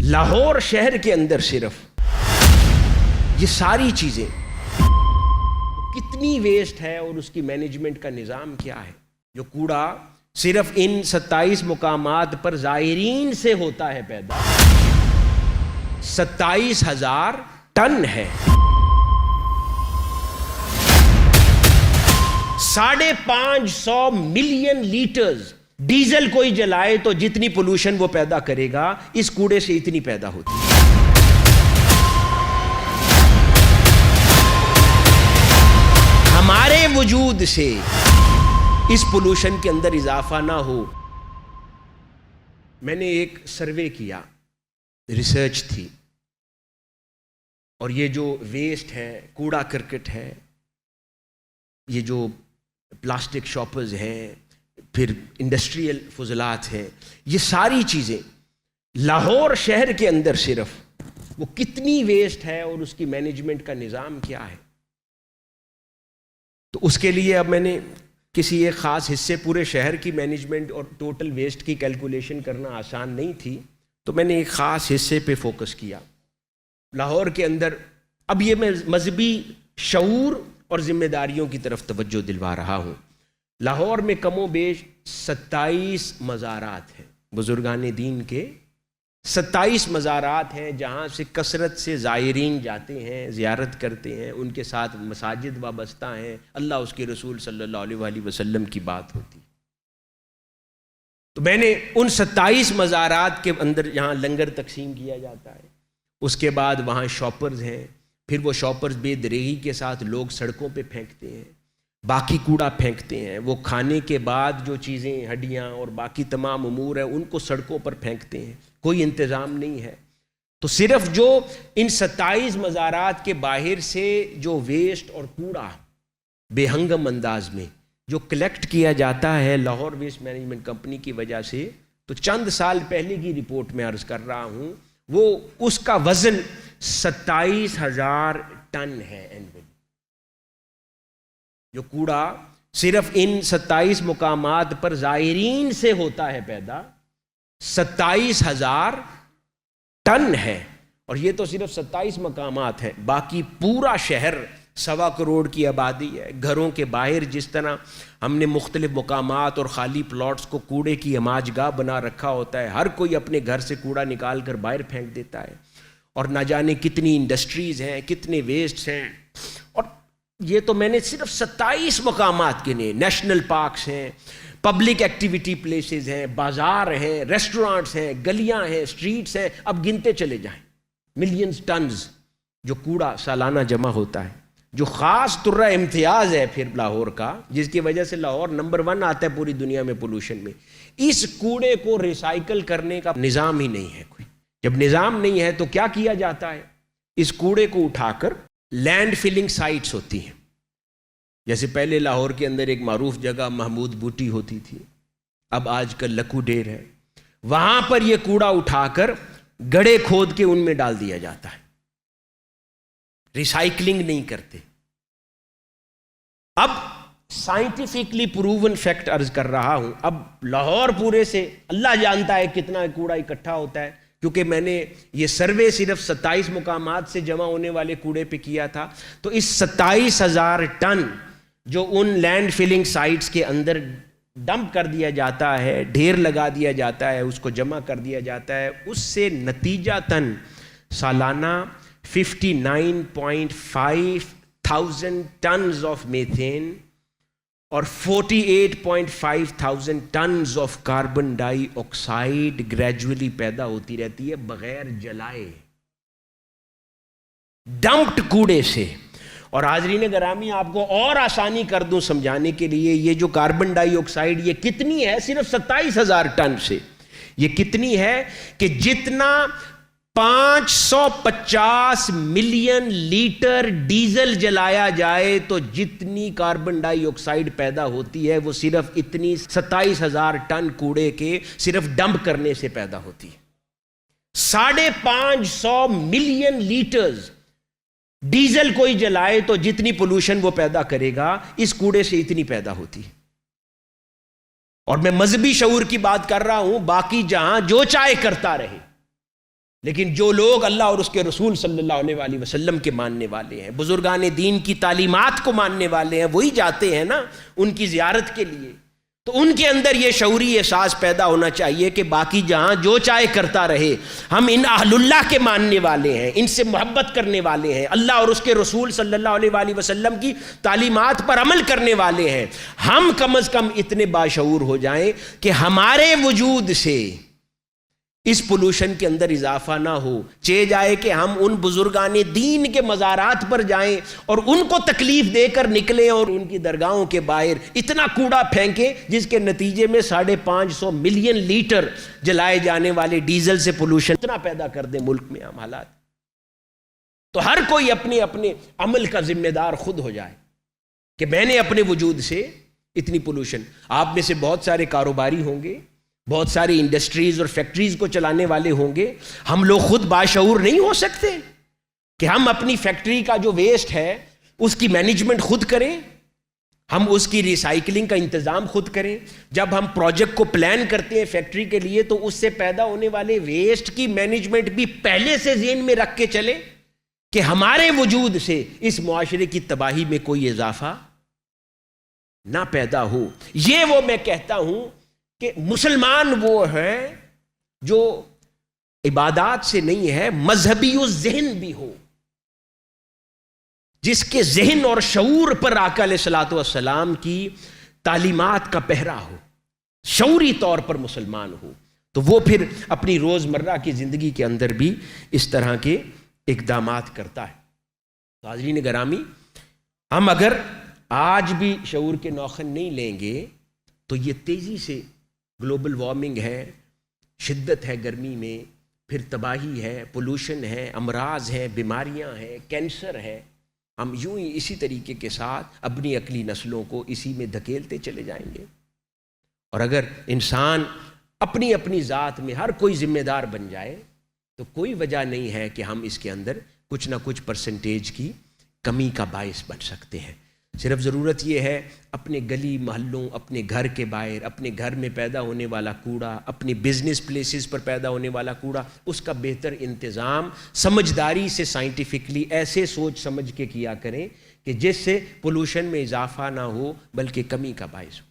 لاہور شہر کے اندر صرف یہ ساری چیزیں کتنی ویسٹ ہے اور اس کی مینجمنٹ کا نظام کیا ہے. جو کوڑا صرف ان 27 مقامات پر زائرین سے ہوتا ہے پیدا 27,000 ٹن ہے. 550 ملین لیٹرز ڈیزل کوئی جلائے تو جتنی پولوشن وہ پیدا کرے گا اس کوڑے سے اتنی پیدا ہوتی ہے. ہمارے وجود سے اس پولوشن کے اندر اضافہ نہ ہو. میں نے ایک سروے کیا، ریسرچ تھی، اور یہ جو ویسٹ ہے، کوڑا کرکٹ ہے، یہ جو پلاسٹک شاپرز ہیں، پھر انڈسٹریل فضلات ہیں، یہ ساری چیزیں لاہور شہر کے اندر صرف وہ کتنی ویسٹ ہے اور اس کی مینجمنٹ کا نظام کیا ہے. تو اس کے لیے اب میں نے کسی ایک خاص حصے، پورے شہر کی مینجمنٹ اور ٹوٹل ویسٹ کی کیلکولیشن کرنا آسان نہیں تھی، تو میں نے ایک خاص حصے پہ فوکس کیا. لاہور کے اندر اب یہ میں مذہبی شعور اور ذمہ داریوں کی طرف توجہ دلوا رہا ہوں. لاہور میں کم و بیش 27 مزارات ہیں، بزرگان دین کے 27 مزارات ہیں جہاں سے کثرت سے زائرین جاتے ہیں، زیارت کرتے ہیں، ان کے ساتھ مساجد وابستہ ہیں، اللہ اس کے رسول صلی اللہ علیہ وآلہ وسلم کی بات ہوتی. تو میں نے ان 27 مزارات کے اندر یہاں لنگر تقسیم کیا جاتا ہے، اس کے بعد وہاں شاپرز ہیں، پھر وہ شاپرز بے دریغی کے ساتھ لوگ سڑکوں پہ پھینکتے ہیں، باقی کوڑا پھینکتے ہیں. وہ کھانے کے بعد جو چیزیں، ہڈیاں اور باقی تمام امور ہیں، ان کو سڑکوں پر پھینکتے ہیں، کوئی انتظام نہیں ہے. تو صرف جو ان 27 مزارات کے باہر سے جو ویسٹ اور کوڑا بے ہنگم انداز میں جو کلیکٹ کیا جاتا ہے لاہور ویسٹ مینجمنٹ کمپنی کی وجہ سے، تو چند سال پہلے کی رپورٹ میں عرض کر رہا ہوں، وہ اس کا وزن 27,000 ٹن ہے. جو کوڑا صرف ان 27 مقامات پر زائرین سے ہوتا ہے پیدا 27,000 ٹن ہے. اور یہ تو صرف 27 مقامات ہیں، باقی پورا شہر 1.25 کروڑ کی آبادی ہے. گھروں کے باہر جس طرح ہم نے مختلف مقامات اور خالی پلاٹس کو کوڑے کی ہماج گاہ بنا رکھا ہوتا ہے، ہر کوئی اپنے گھر سے کوڑا نکال کر باہر پھینک دیتا ہے، اور نہ جانے کتنی انڈسٹریز ہیں، کتنے ویسٹ ہیں. اور یہ تو میں نے صرف 27 مقامات کے لیے، نیشنل پارکس ہیں، پبلک ایکٹیویٹی پلیسز ہیں، بازار ہیں، ریسٹورانٹس ہیں، گلیاں ہیں، اسٹریٹس ہیں، اب گنتے چلے جائیں. ملینز ٹنز جو کوڑا سالانہ جمع ہوتا ہے، جو خاص طرح امتیاز ہے پھر لاہور کا، جس کی وجہ سے لاہور نمبر 1 آتا ہے پوری دنیا میں پولوشن میں. اس کوڑے کو ریسائیکل کرنے کا نظام ہی نہیں ہے کوئی. جب نظام نہیں ہے تو کیا کیا جاتا ہے؟ اس کوڑے کو اٹھا کر لینڈ فلنگ سائٹس ہوتی ہیں. جیسے پہلے لاہور کے اندر ایک معروف جگہ محمود بوٹی ہوتی تھی، اب آج کل لکو ڈیر ہے، وہاں پر یہ کوڑا اٹھا کر گڑھے کھود کے ان میں ڈال دیا جاتا ہے. ریسائکلنگ نہیں کرتے. اب سائنٹیفکلی پروون فیکٹ عرض کر رہا ہوں، اب لاہور پورے سے اللہ جانتا ہے کتنا کوڑا اکٹھا ہوتا ہے، کیونکہ میں نے یہ سروے صرف 27 مقامات سے جمع ہونے والے کوڑے پہ کیا تھا. تو اس 27,000 ٹن جو ان لینڈ فلنگ سائٹس کے اندر ڈمپ کر دیا جاتا ہے، ڈھیر لگا دیا جاتا ہے، اس کو جمع کر دیا جاتا ہے، اس سے نتیجہ تن سالانہ 59.5 thousand ٹنز آف میتھین اور 48.5 tons of carbon dye oxide gradually پیدا ہوتی رہتی ہے بغیر جلائے، ڈمپڈ کوڑے سے. اور حاضرین گرامی، آپ کو اور آسانی کر دوں سمجھانے کے لیے، یہ جو کاربن ڈائی آکسائڈ یہ کتنی ہے؟ صرف 27,000 ٹن سے یہ کتنی ہے کہ جتنا 550 ملین لیٹر ڈیزل جلایا جائے تو جتنی کاربن ڈائی آکسائڈ پیدا ہوتی ہے وہ صرف اتنی 27,000 ٹن کوڑے کے صرف ڈمپ کرنے سے پیدا ہوتی ہے. 550 ملین لیٹرز ڈیزل کوئی جلائے تو جتنی پولوشن وہ پیدا کرے گا اس کوڑے سے اتنی پیدا ہوتی ہے. اور میں مذہبی شعور کی بات کر رہا ہوں، باقی جہاں جو چاہے کرتا رہے، لیکن جو لوگ اللہ اور اس کے رسول صلی اللہ علیہ وسلم کے ماننے والے ہیں، بزرگان دین کی تعلیمات کو ماننے والے ہیں، وہی جاتے ہیں نا ان کی زیارت کے لیے. تو ان کے اندر یہ شعوری احساس پیدا ہونا چاہیے کہ باقی جہاں جو چاہے کرتا رہے، ہم ان اہل اللہ کے ماننے والے ہیں، ان سے محبت کرنے والے ہیں، اللہ اور اس کے رسول صلی اللہ علیہ وسلم کی تعلیمات پر عمل کرنے والے ہیں. ہم کم از کم اتنے باشعور ہو جائیں کہ ہمارے وجود سے اس پولوشن کے اندر اضافہ نہ ہو. چاہے جائے کہ ہم ان بزرگان دین کے مزارات پر جائیں اور ان کو تکلیف دے کر نکلیں اور ان کی درگاہوں کے باہر اتنا کوڑا پھینکیں جس کے نتیجے میں 550 ملین لیٹر جلائے جانے والے ڈیزل سے پولوشن اتنا پیدا کر دیں ملک میں ہم حالات. تو ہر کوئی اپنے اپنے عمل کا ذمہ دار خود ہو جائے کہ میں نے اپنے وجود سے اتنی پولوشن. آپ میں سے بہت سارے کاروباری ہوں گے، بہت ساری انڈسٹریز اور فیکٹریز کو چلانے والے ہوں گے. ہم لوگ خود باشعور نہیں ہو سکتے کہ ہم اپنی فیکٹری کا جو ویسٹ ہے اس کی مینجمنٹ خود کریں، ہم اس کی ریسائکلنگ کا انتظام خود کریں. جب ہم پروجیکٹ کو پلان کرتے ہیں فیکٹری کے لیے تو اس سے پیدا ہونے والے ویسٹ کی مینجمنٹ بھی پہلے سے ذہن میں رکھ کے چلیں کہ ہمارے وجود سے اس معاشرے کی تباہی میں کوئی اضافہ نہ پیدا ہو. یہ وہ میں کہتا ہوں کہ مسلمان وہ ہے جو عبادات سے نہیں ہے، مذہبی و ذہن بھی ہو، جس کے ذہن اور شعور پر آقا علیہ الصلوۃ والسلام کی تعلیمات کا پہرا ہو، شعوری طور پر مسلمان ہو. تو وہ پھر اپنی روزمرہ کی زندگی کے اندر بھی اس طرح کے اقدامات کرتا ہے. حاضرین گرامی، ہم اگر آج بھی شعور کے نوخن نہیں لیں گے تو یہ تیزی سے گلوبل وارمنگ ہے، شدت ہے گرمی میں، پھر تباہی ہے، پولوشن ہے، امراض ہیں، بیماریاں ہیں، کینسر ہے. ہم یوں ہی اسی طریقے کے ساتھ اپنی اگلی نسلوں کو اسی میں دھکیلتے چلے جائیں گے. اور اگر انسان اپنی اپنی ذات میں ہر کوئی ذمہ دار بن جائے تو کوئی وجہ نہیں ہے کہ ہم اس کے اندر کچھ نہ کچھ پرسنٹیج کی کمی کا باعث بن سکتے ہیں. صرف ضرورت یہ ہے اپنے گلی محلوں، اپنے گھر کے باہر، اپنے گھر میں پیدا ہونے والا کوڑا، اپنے بزنس پلیسز پر پیدا ہونے والا کوڑا، اس کا بہتر انتظام سمجھداری سے سائنٹیفکلی ایسے سوچ سمجھ کے کیا کریں کہ جس سے پولوشن میں اضافہ نہ ہو بلکہ کمی کا باعث ہو.